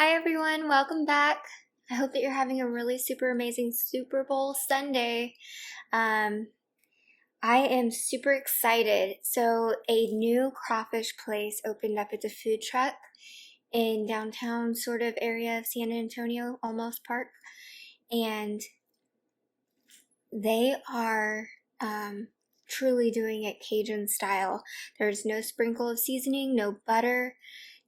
Hi everyone, welcome back. I hope that you're having a really super amazing Super Bowl Sunday. I am super excited. So a new crawfish place opened up. It's a food truck in downtown sort of area of San Antonio, Almost Park. And they are truly doing it Cajun style. There's no sprinkle of seasoning, no butter.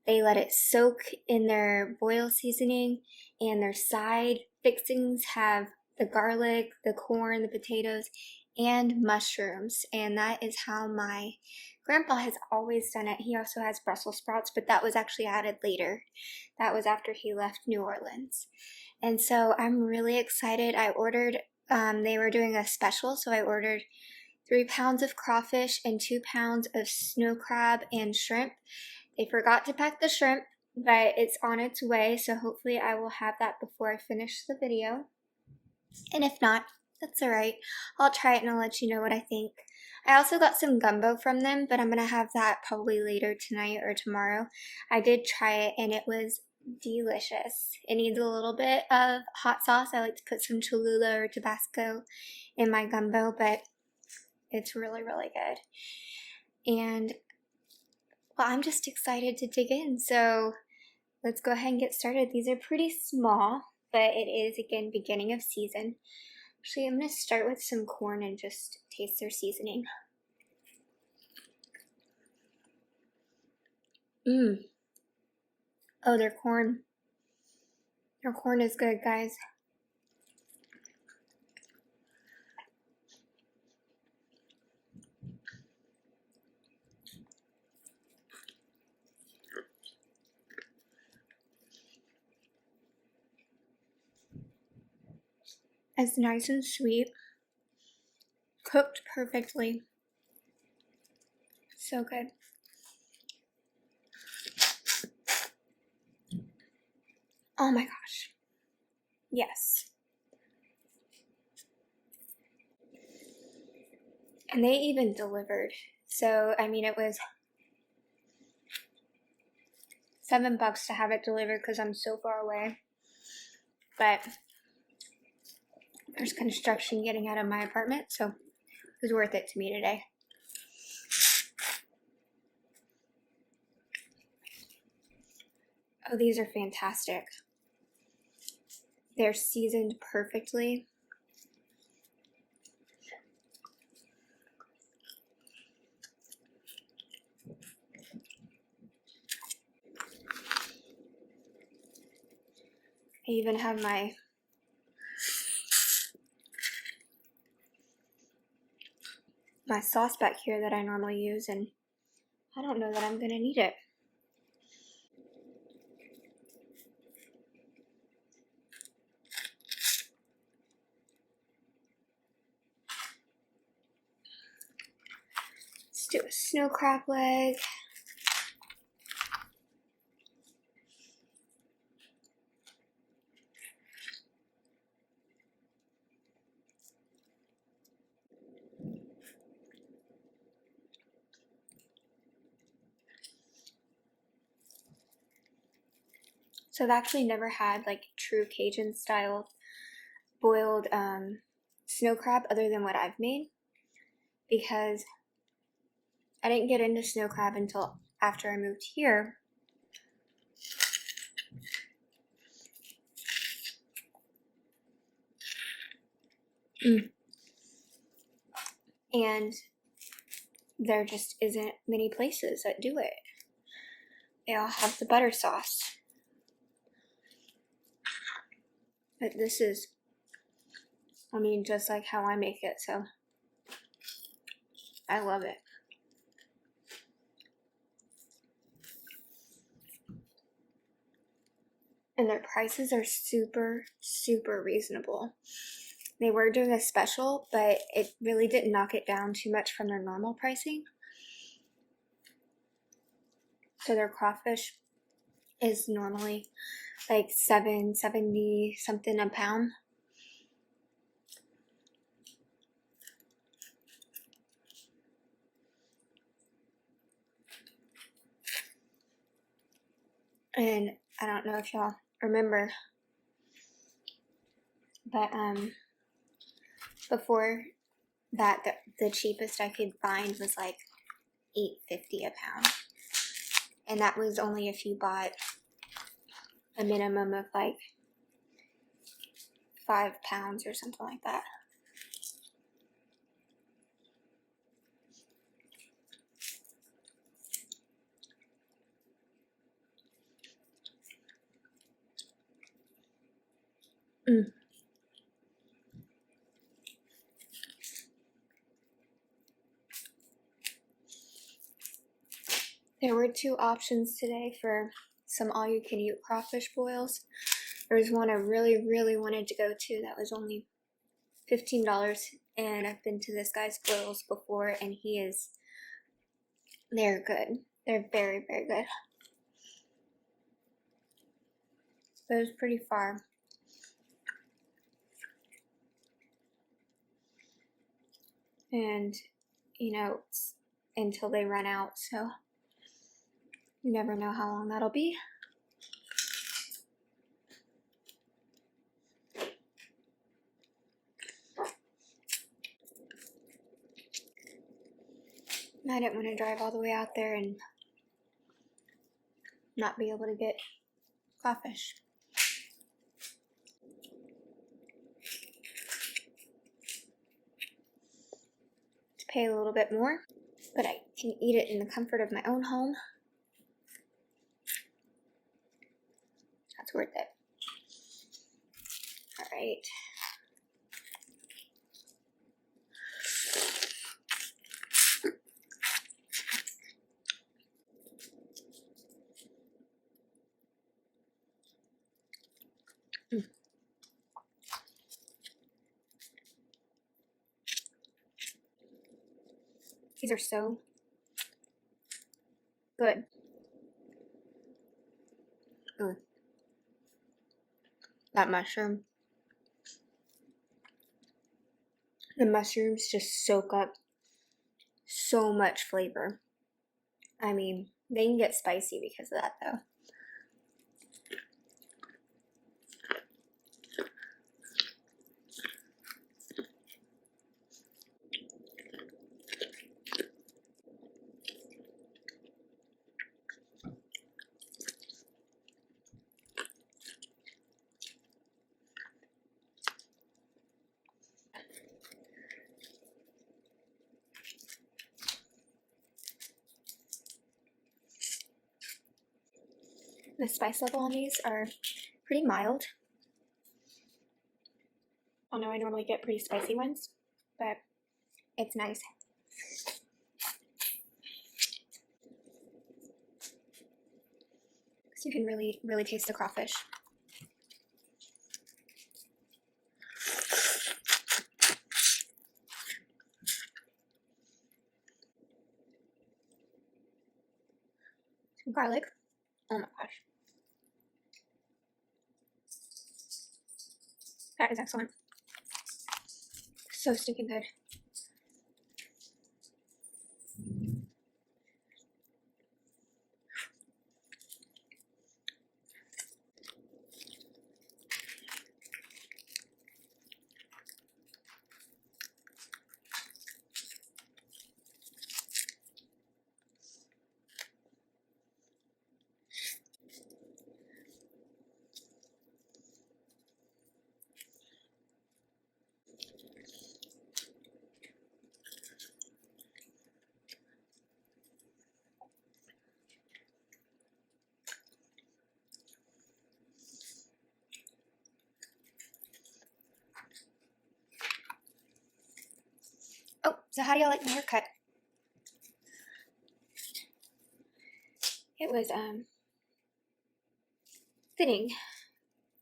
They let it soak in their boil seasoning, and their side fixings have the garlic, the corn, the potatoes, and mushrooms. And that is how my grandpa has always done it. He also has Brussels sprouts, but that was actually added later. That was after he left New Orleans. And so I'm really excited. I ordered, they were doing a special, so I ordered 3 pounds of crawfish and 2 pounds of snow crab and shrimp. They forgot to pack the shrimp, but it's on its way, so hopefully I will have that before I finish the video. And if not, that's alright. I'll try it and I'll let you know what I think. I also got some gumbo from them, but I'm going to have that probably later tonight or tomorrow. I did try it and it was delicious. It needs a little bit of hot sauce. I like to put some Cholula or Tabasco in my gumbo, but it's really, really good. And well, I'm just excited to dig in, so let's go ahead and get started. These are pretty small, but it is, again, beginning of season. Actually, I'm going to start with some corn and just taste their seasoning. Oh, their corn is good, guys. It's nice and sweet, cooked perfectly. So good. Oh my gosh. Yes. And they even delivered. So, I mean, it was $7 to have it delivered because I'm so far away. But there's construction getting out of my apartment, so it was worth it to me today. Oh, these are fantastic. They're seasoned perfectly. I even have my sauce back here that I normally use, and I don't know that I'm gonna need it. Let's do a snow crab leg. So I've actually never had like true Cajun style boiled snow crab other than what I've made, because I didn't get into snow crab until after I moved here. And there just isn't many places that do it. They all have the butter sauce. But this is, I mean, just like how I make it, so I love it. And their prices are super, super reasonable. They were doing a special, but it really didn't knock it down too much from their normal pricing. So their crawfish is normally like $7.70 something a pound. And I don't know if y'all remember, but before that, the cheapest I could find was like $8.50 a pound, and that was only if you bought a minimum of like 5 pounds or something like that. There were 2 options today for some all-you-can-eat crawfish boils. There was one I really, really wanted to go to that was only $15, and I've been to this guy's boils before, and they're good. They're very, very good. But it was pretty far. And, it's until they run out, so you never know how long that'll be. I didn't want to drive all the way out there and not be able to get crawfish. To pay a little bit more, but I can eat it in the comfort of my own home. That's worth it. All right. These are so good. Ooh. That mushroom. The mushrooms just soak up so much flavor. I mean, they can get spicy because of that, though. The spice level on these are pretty mild. I know I normally get pretty spicy ones, but it's nice. So you can really, really taste the crawfish. Some garlic. Oh my gosh. That is excellent. So stinking good. Oh, so how do y'all like my haircut? It was thinning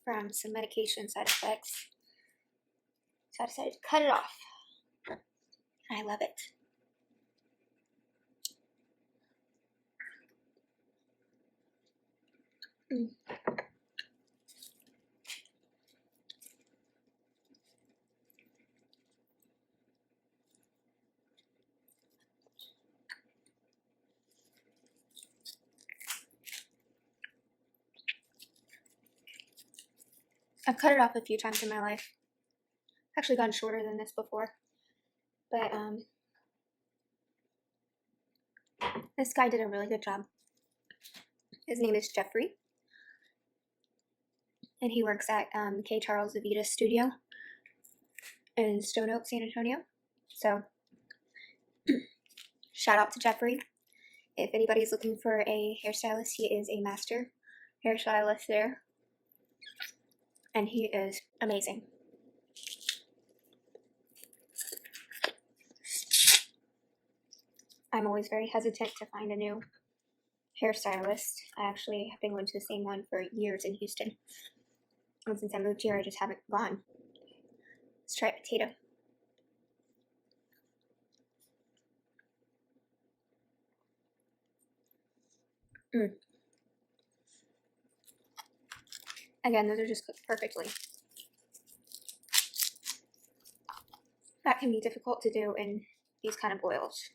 from some medication side effects, so I decided to cut it off. I love it. I've cut it off a few times in my life. Actually gone shorter than this before. But this guy did a really good job. His name is Jeffrey. And he works at K. Charles Avita Studio in Stone Oak, San Antonio. So, shout out to Jeffrey. If anybody's looking for a hairstylist, he is a master hairstylist there. And he is amazing. I'm always very hesitant to find a new hairstylist. I actually have been going to the same one for years in Houston. And since I moved here, I just haven't gone. Let's try potato. Again, those are just cooked perfectly. That can be difficult to do in these kind of boils.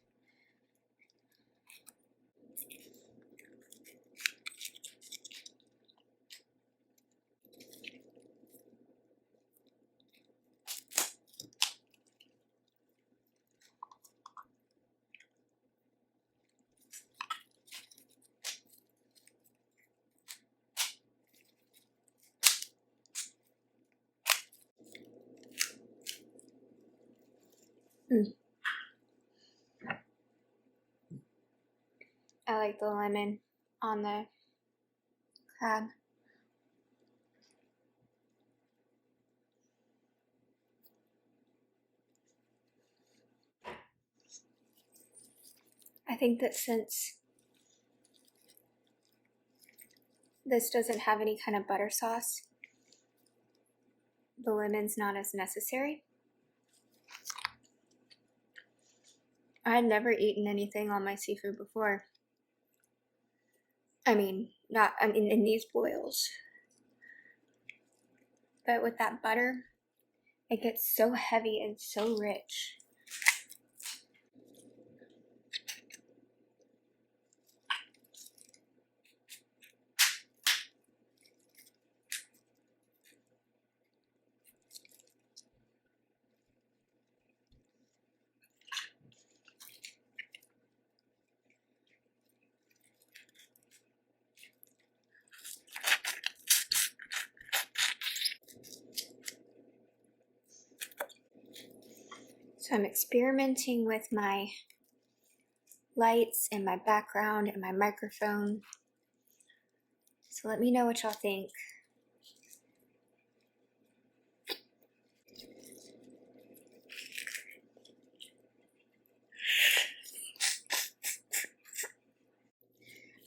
I like the lemon on the crab. I think that since this doesn't have any kind of butter sauce, the lemon's not as necessary. I had never eaten anything on my seafood before. I mean, not in these boils. But with that butter, it gets so heavy and so rich. So I'm experimenting with my lights and my background and my microphone. So let me know what y'all think.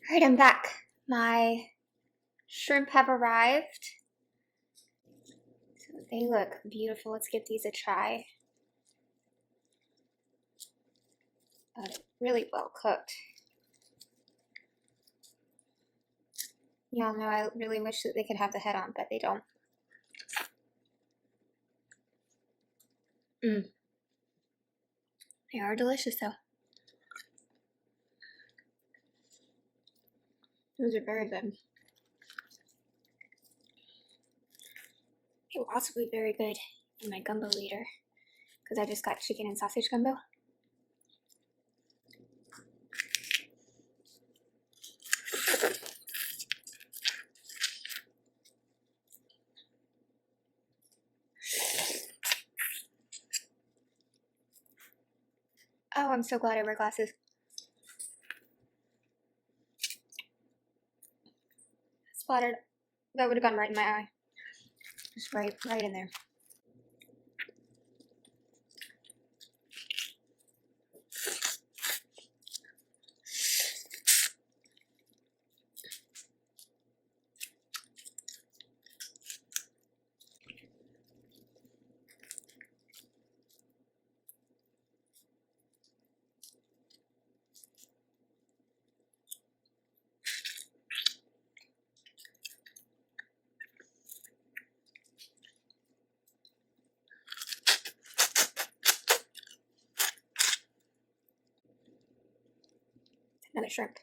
Alright, I'm back. My shrimp have arrived. So they look beautiful. Let's give these a try. Really well cooked. Y'all know I really wish that they could have the head on, but they don't. They are delicious though. Those are very good. It will also be very good in my gumbo later, because I just got chicken and sausage gumbo. Oh, I'm so glad I wear glasses. Splattered. That would have gone right in my eye. Just right in there. Another shrimp.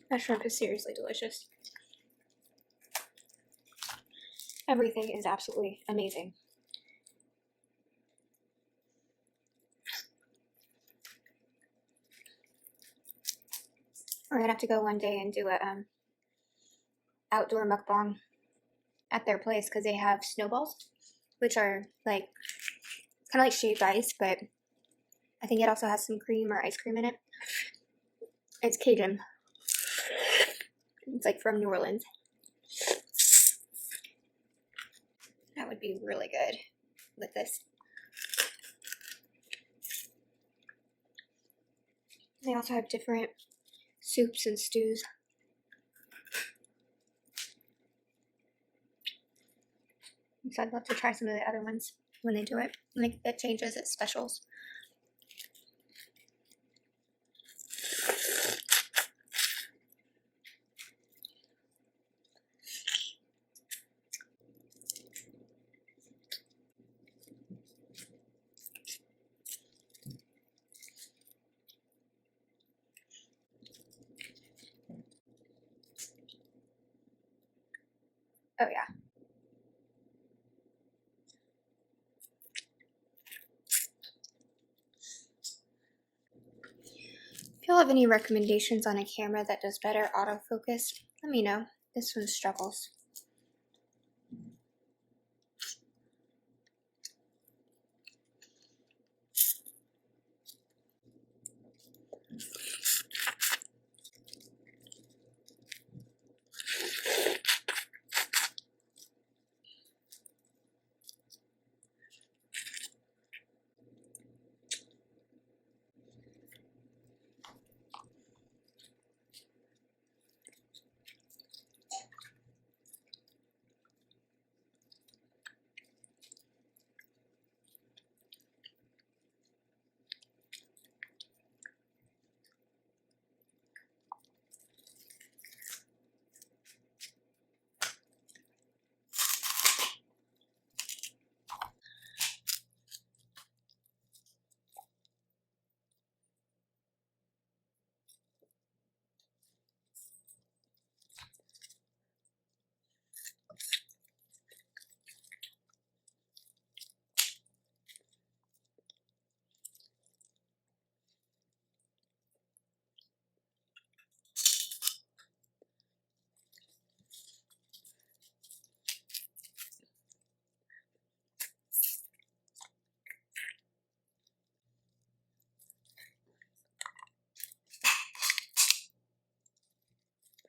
That shrimp is seriously delicious. Everything is absolutely amazing. We're gonna have to go one day and do a outdoor mukbang at their place because they have snowballs, which are like kind of like shaved ice, but I think it also has some cream or ice cream in it. It's Cajun. It's like from New Orleans. That would be really good with this. They also have different soups and stews. So I'd love to try some of the other ones when they do it. Like it changes its specials. Oh yeah. If y'all have any recommendations on a camera that does better autofocus, let me know. This one struggles.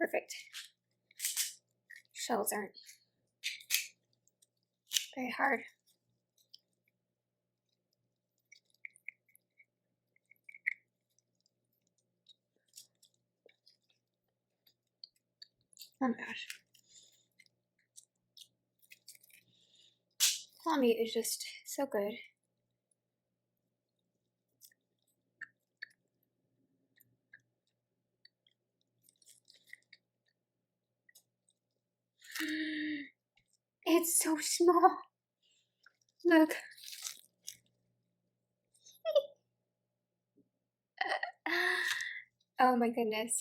Perfect. Shells aren't very hard. Oh my gosh. Claw meat is just so good. It's so small. Look. Oh my goodness.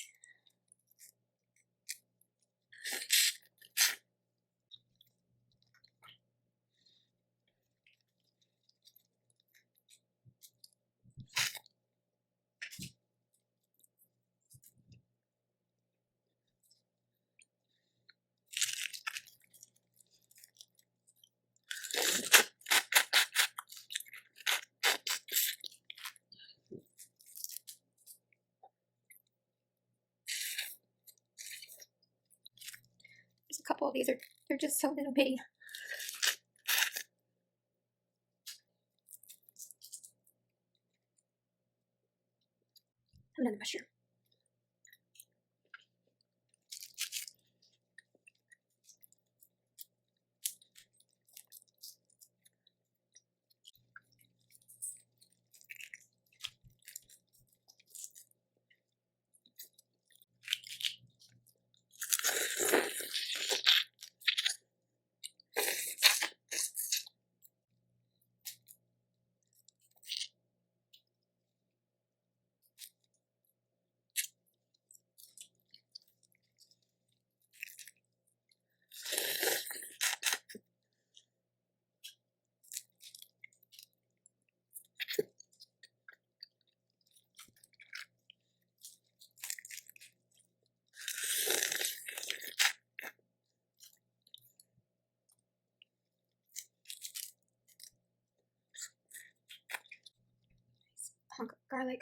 There's a couple of these they're just so little bitty. Another mushroom. garlic.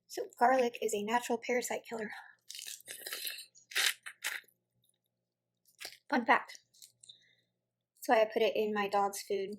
So garlic is a natural parasite killer. Fun fact. That's why I put it in my dog's food.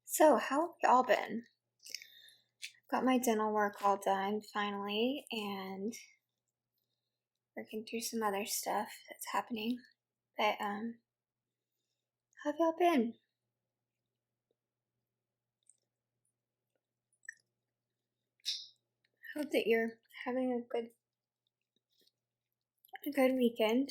So, how have y'all been? Got my dental work all done finally, and working through some other stuff that's happening. But how have y'all been? Hope that you're having a good weekend.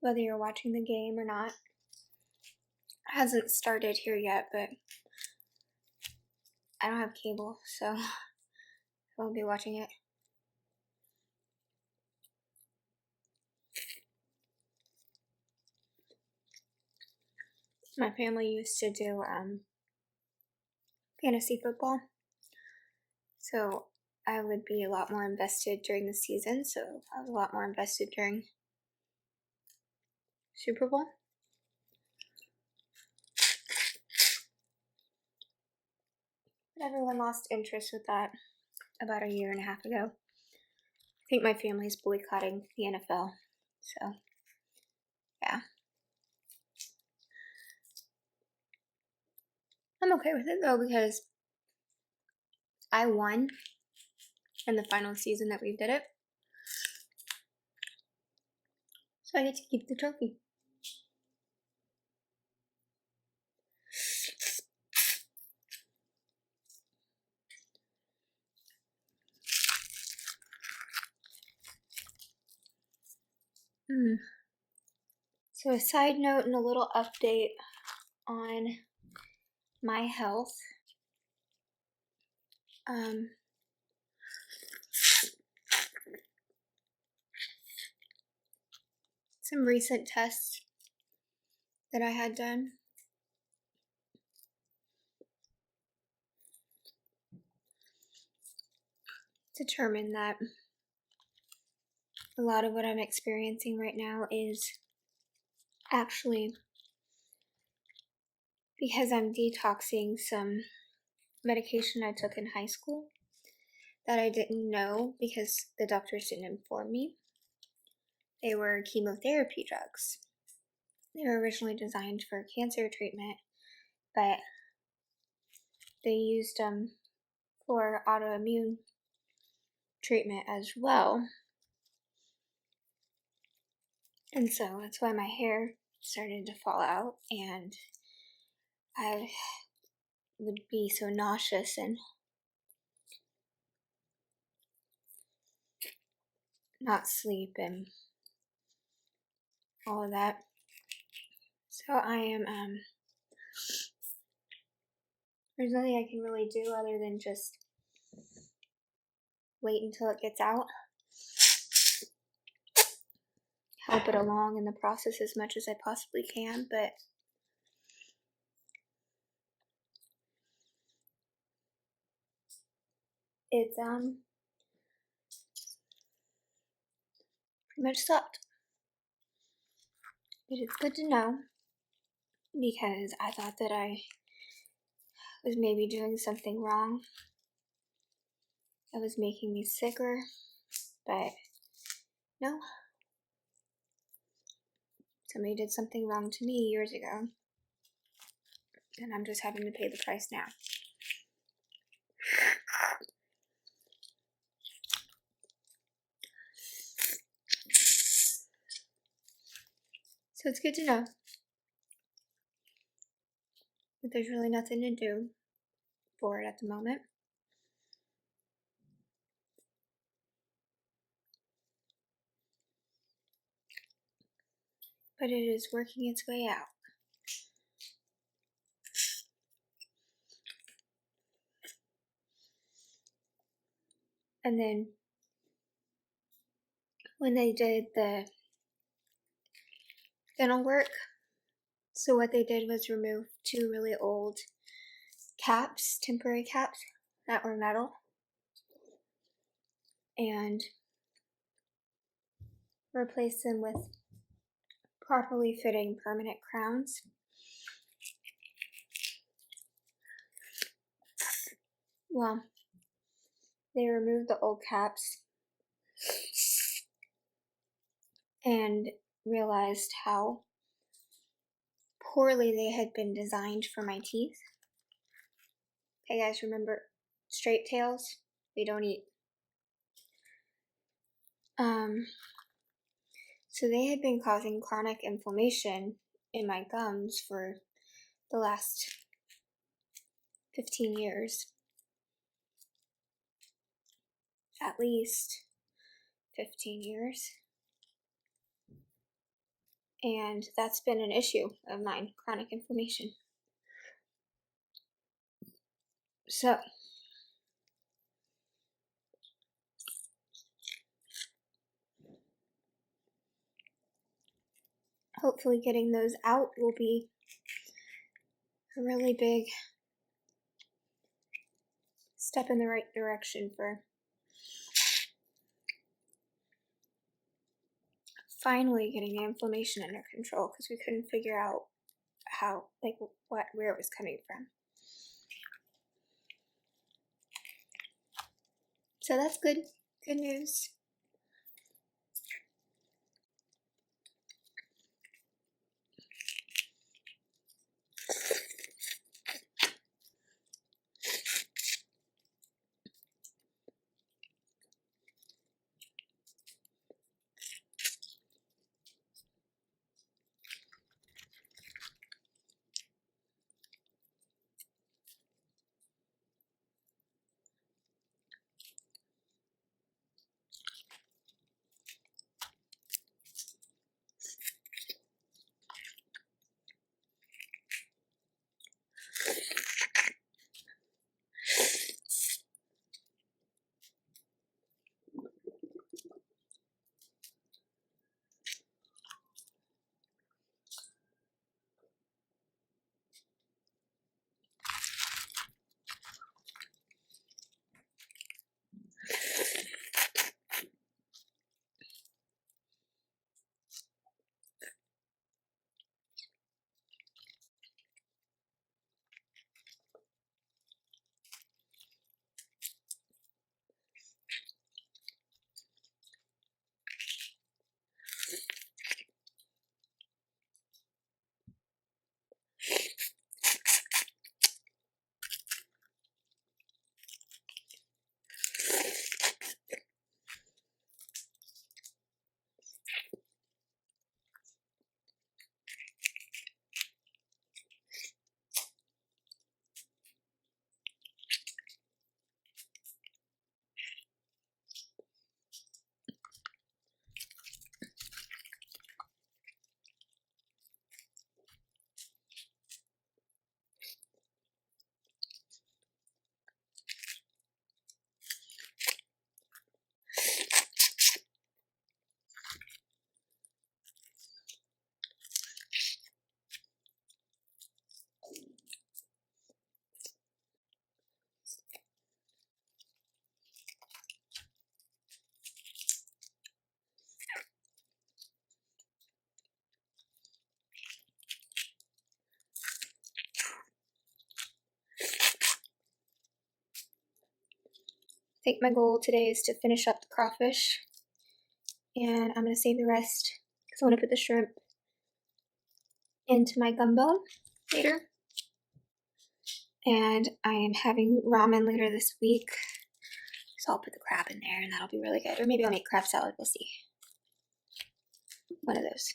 Whether you're watching the game or not. It hasn't started here yet, but I don't have cable, so I won't be watching it. My family used to do fantasy football, so I would be a lot more invested during the season, so I was a lot more invested during Super Bowl. But everyone lost interest with that about a year and a half ago. I think my family's boycotting the NFL, so yeah. I'm okay with it though, because I won in the final season that we did it, so I get to keep the trophy. So a side note and a little update on my health. Some recent tests that I had done determined that a lot of what I'm experiencing right now is actually because I'm detoxing some medication I took in high school that I didn't know because the doctors didn't inform me. They were chemotherapy drugs. They were originally designed for cancer treatment, but they used them for autoimmune treatment as well. And so that's why my hair started to fall out, and I would be so nauseous and not sleep and all of that. So I am, there's nothing I can really do other than just wait until it gets out, help it along in the process as much as I possibly can, but it's pretty much sucked. But it's good to know, because I thought that I was maybe doing something wrong that was making me sicker, but no. Somebody did something wrong to me years ago, and I'm just having to pay the price now. So it's good to know that there's really nothing to do for it at the moment. But it is working its way out. And then when they did the dental work, so what they did was remove 2 really old caps, temporary caps, that were metal, and replace them with properly fitting permanent crowns. Well, they removed the old caps and realized how poorly they had been designed for my teeth. Hey guys, remember straight tails? They don't eat. So they had been causing chronic inflammation in my gums for the last 15 years. At least 15 years. And that's been an issue of mine, chronic inflammation. So, hopefully getting those out will be a really big step in the right direction for finally getting the inflammation under control, because we couldn't figure out how, where it was coming from. So that's good news. think my goal today is to finish up the crawfish, and I'm going to save the rest because I want to put the shrimp into my gumbo later. And I am having ramen later this week, so I'll put the crab in there and that'll be really good. Or maybe I'll make crab salad, we'll see. One of those.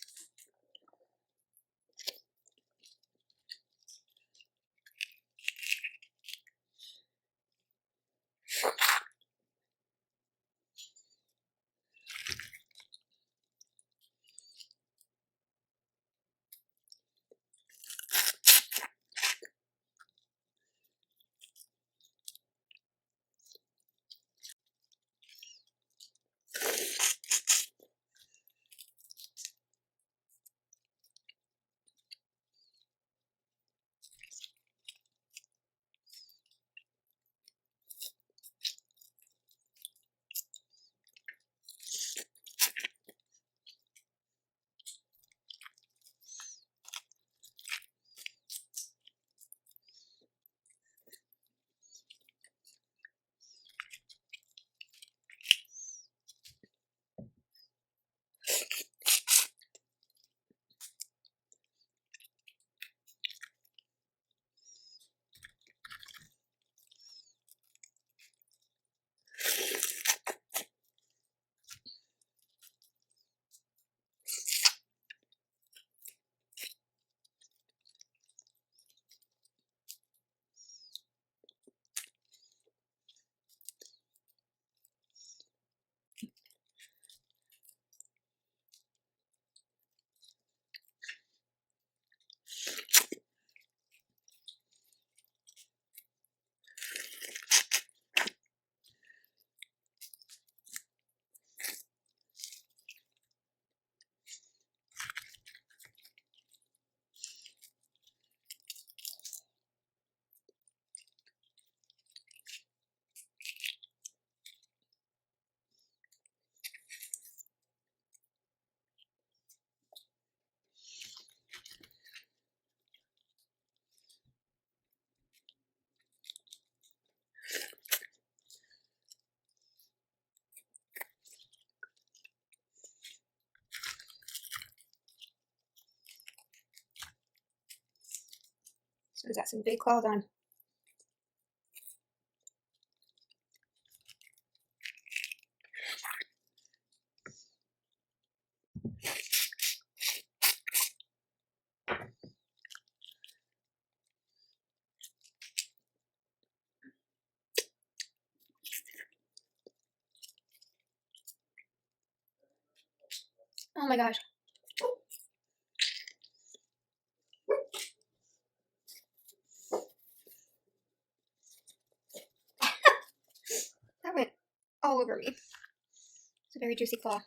So it's got some big claws on. Oh my gosh. That went all over me. It's a very juicy claw.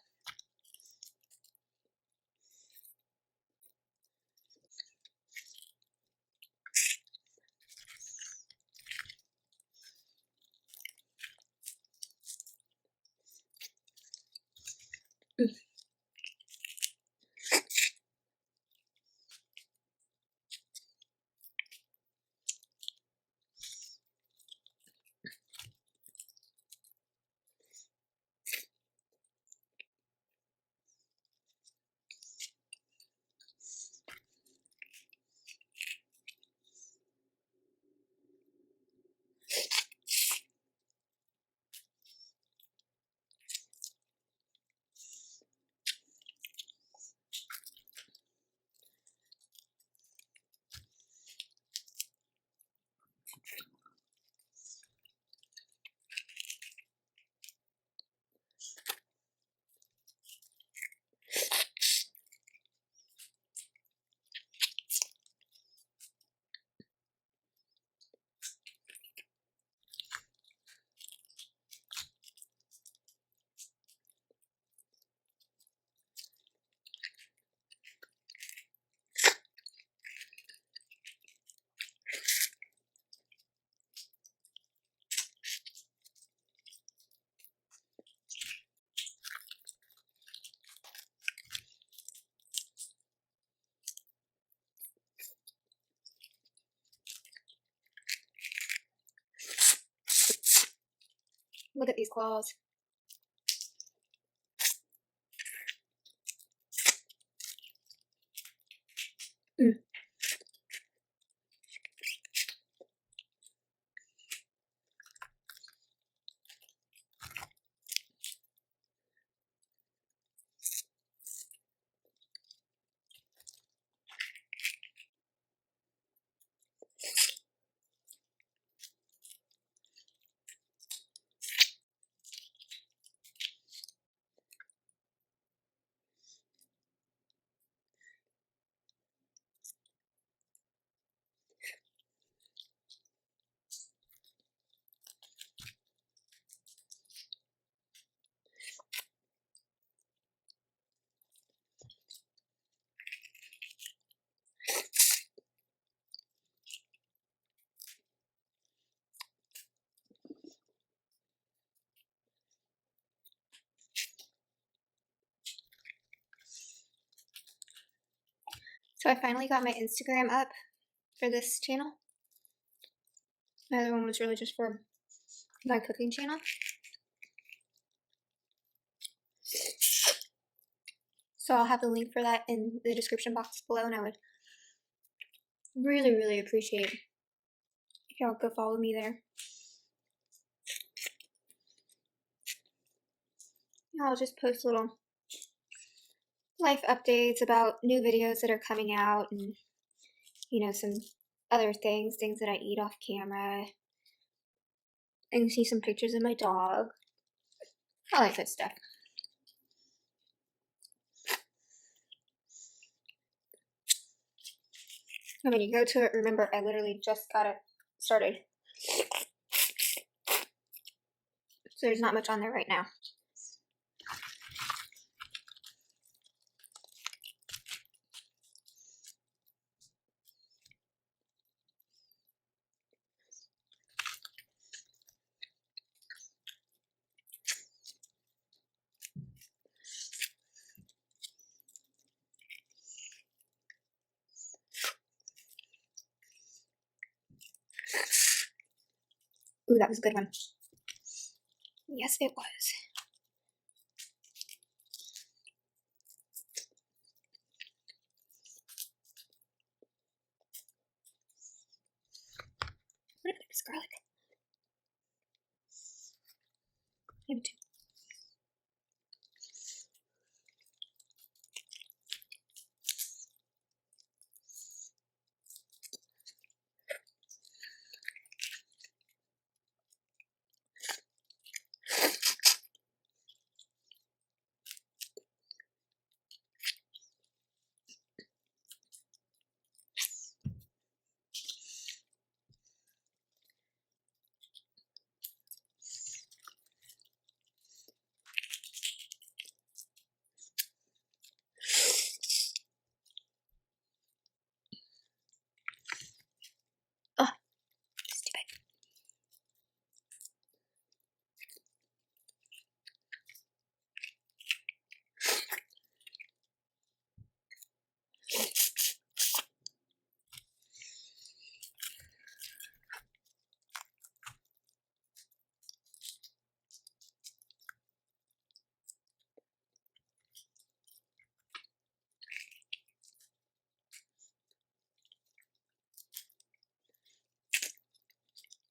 Look at these claws. Mm. So I finally got my Instagram up for this channel. My other one was really just for my cooking channel. So I'll have the link for that in the description box below, and I would really, really appreciate if y'all go follow me there. I'll just post little life updates about new videos that are coming out and, you know, some other things that I eat off camera. And see some pictures of my dog. I like that stuff. And when you go to it, remember I literally just got it started. So there's not much on there right now. Ooh, that was a good one. Yes, it was. What if there's garlic? Maybe two. Oh, stupid.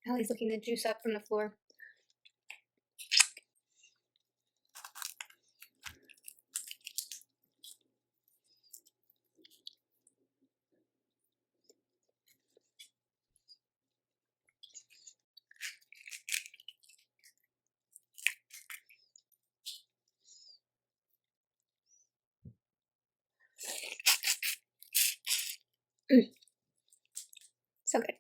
Allie's looking the juice up from the floor. Mm, so good.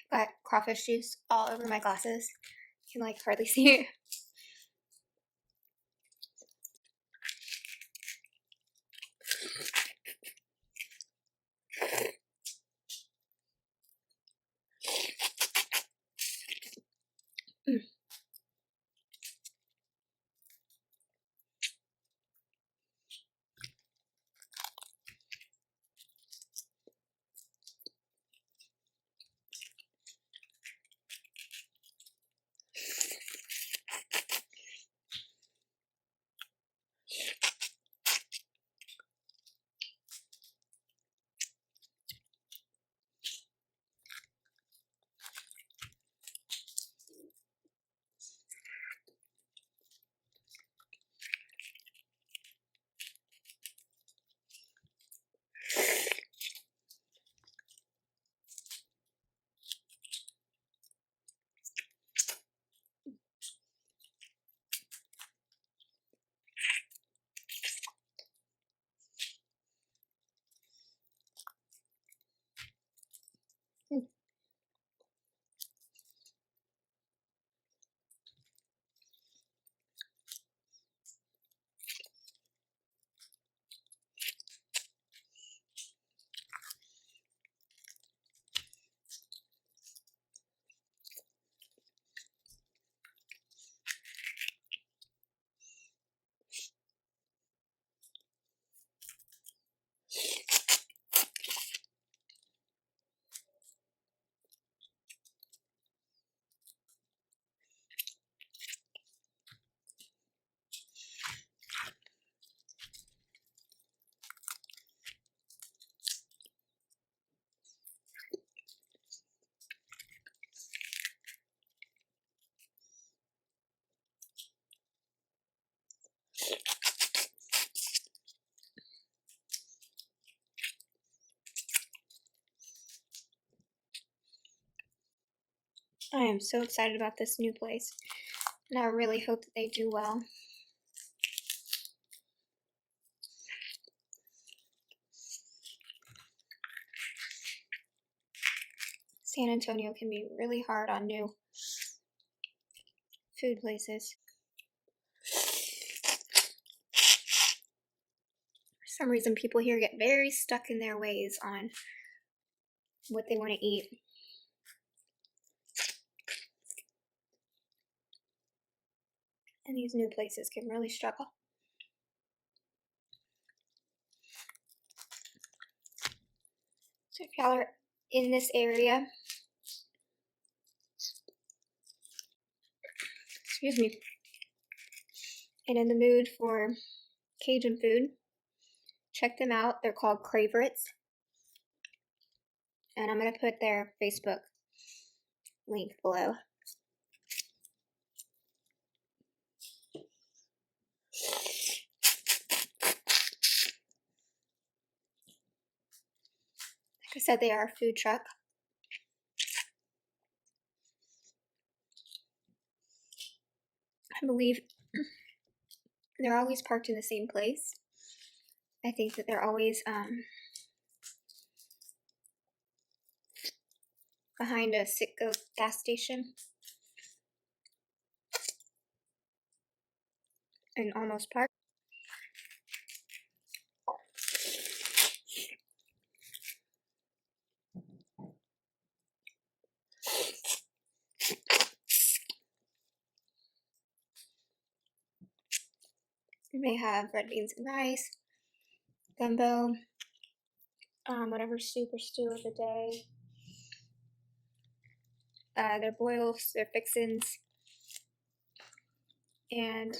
Got crawfish juice all over my glasses. You can like hardly see it. I am so excited about this new place, and I really hope that they do well. San Antonio can be really hard on new food places. For some reason, people here get very stuck in their ways on what they want to eat. And these new places can really struggle. So if y'all are in this area, excuse me, and in the mood for Cajun food, check them out. They're called Cravorites. And I'm going to put their Facebook link below. Like I said, they are a food truck. I believe they're always parked in the same place. I think that they're always behind a Citgo gas station. And almost parked. You may have red beans and rice, gumbo, whatever soup or stew of the day, their boils, their fixins, and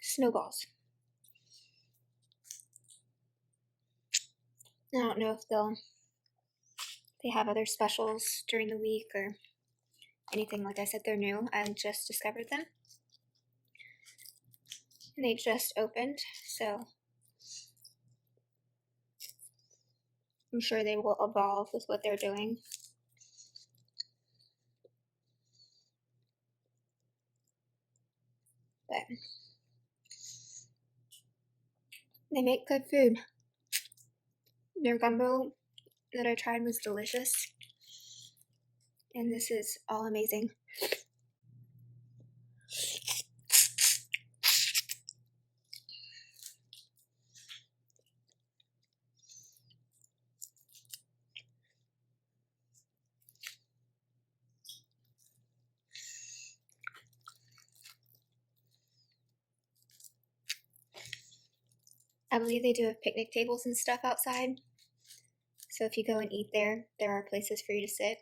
snowballs. I don't know if they have other specials during the week or anything. Like I said, they're new. I just discovered them. And they just opened, so I'm sure they will evolve with what they're doing. But they make good food. Their gumbo that I tried was delicious. And this is all amazing. I believe they do have picnic tables and stuff outside. So if you go and eat there, there are places for you to sit.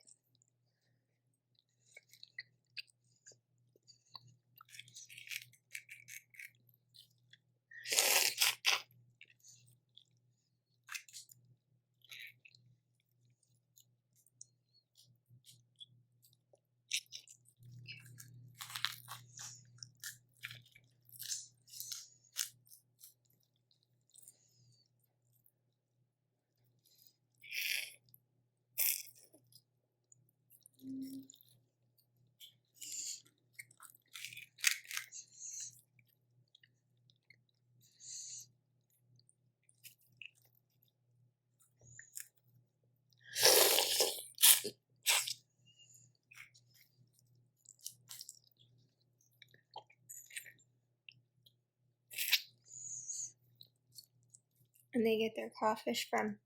And they get their crawfish from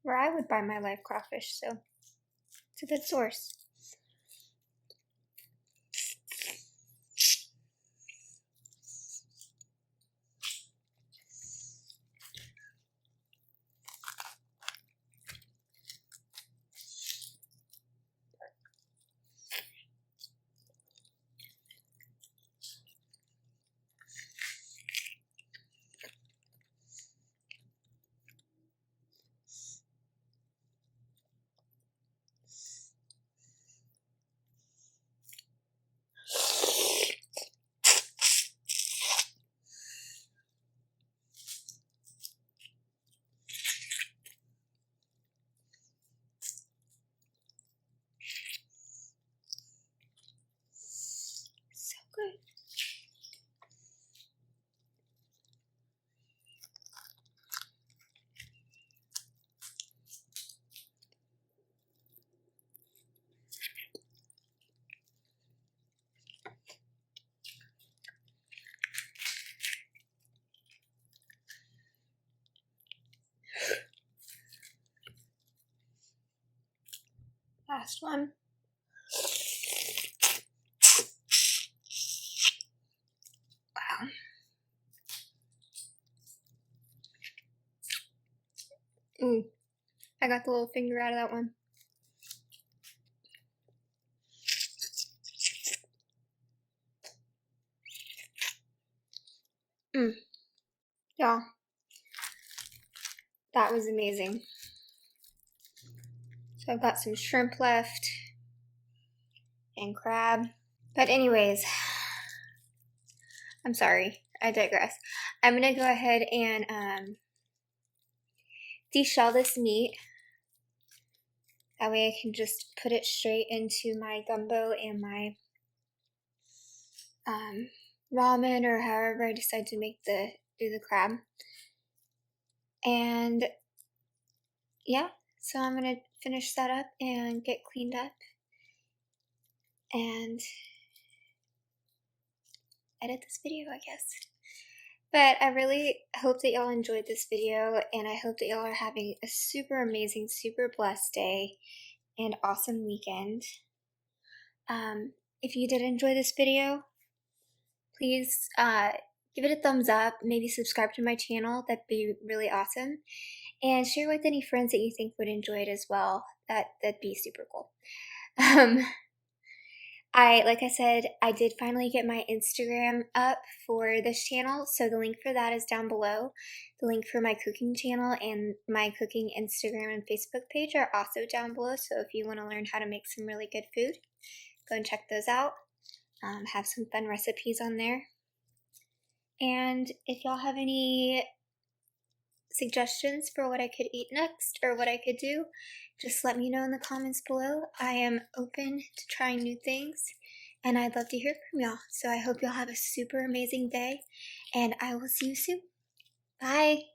where I would buy my live crawfish, so it's a good source. last one. Wow. Ooh, I got the little finger out of that one. Y'all, that was amazing. So I've got some shrimp left and crab. But anyways, I'm sorry, I digress. I'm gonna go ahead and deshell this meat. That way I can just put it straight into my gumbo and my ramen, or however I decide to do the crab. And yeah, so I'm gonna finish that up and get cleaned up and edit this video, I guess. But I really hope that y'all enjoyed this video, and I hope that y'all are having a super amazing, super blessed day and awesome weekend. If you did enjoy this video, please give it a thumbs up, maybe subscribe to my channel, that'd be really awesome. And share with any friends that you think would enjoy it as well. That'd be super cool. Like I said, I did finally get my Instagram up for this channel, so the link for that is down below. The link for my cooking channel and my cooking Instagram and Facebook page are also down below, so if you want to learn how to make some really good food, go and check those out. Have some fun recipes on there. And if y'all have any suggestions for what I could eat next or what I could do, just let me know in the comments below. I am open to trying new things, and I'd love to hear from y'all. So I hope y'all have a super amazing day, and I will see you soon. Bye!